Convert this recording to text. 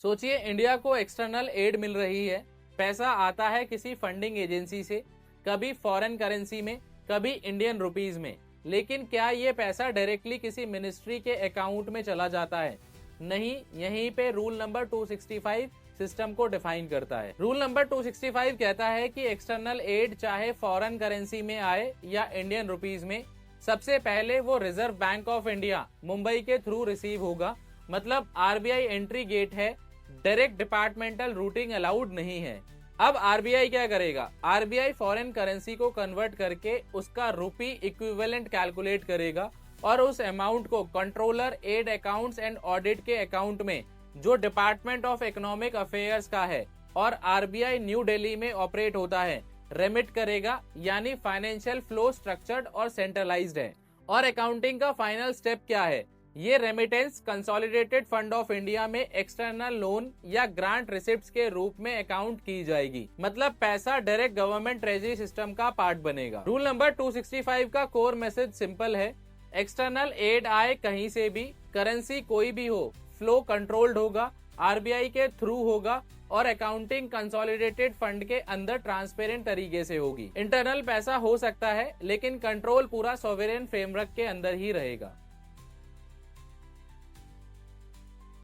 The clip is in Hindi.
सोचिए, इंडिया को एक्सटर्नल एड मिल रही है। पैसा आता है किसी फंडिंग एजेंसी से, कभी फॉरेन करेंसी में, कभी इंडियन रुपीज में। लेकिन क्या ये पैसा डायरेक्टली किसी मिनिस्ट्री के अकाउंट में चला जाता है? नहीं। यहीं पे रूल नंबर 265 सिस्टम को डिफाइन करता है। रूल नंबर 265 कहता है कि एक्सटर्नल एड चाहे फॉरेन करेंसी में आए या इंडियन रुपीज में, सबसे पहले वो reserve bank of India Mumbai के थ्रू रिसीव होगा। मतलब आरबीआई एंट्री गेट है, डायरेक्ट डिपार्टमेंटल रूटिंग अलाउड नहीं है। अब आरबीआई क्या करेगा? आरबीआई फॉरेन करेंसी को कन्वर्ट करके उसका रुपी इक्विवेलेंट कैलकुलेट करेगा और उस अमाउंट को controller and accounts and audit के अकाउंट में, जो डिपार्टमेंट ऑफ इकोनॉमिक अफेयर्स का है और आरबीआई न्यू दिल्ली में ऑपरेट होता है, रेमिट करेगा। यानी फाइनेंशियल फ्लो स्ट्रक्चर्ड और सेंट्रलाइज्ड है। और अकाउंटिंग का फाइनल स्टेप क्या है? ये remittance consolidated fund of India में एक्सटर्नल लोन या ग्रांट रिसिप्ट्स के रूप में अकाउंट की जाएगी। मतलब पैसा डायरेक्ट गवर्नमेंट ट्रेजरी सिस्टम का पार्ट बनेगा। रूल नंबर 265 का कोर मैसेज सिंपल है। एक्सटर्नल एड आए कहीं से भी, करेंसी कोई भी हो, फ्लो कंट्रोल्ड होगा, आरबीआई के थ्रू होगा और अकाउंटिंग कंसोलिडेटेड फंड के अंदर ट्रांसपेरेंट तरीके से होगी। इंटरनल पैसा हो सकता है, लेकिन कंट्रोल पूरा सॉवरेन फ्रेमवर्क के अंदर ही रहेगा।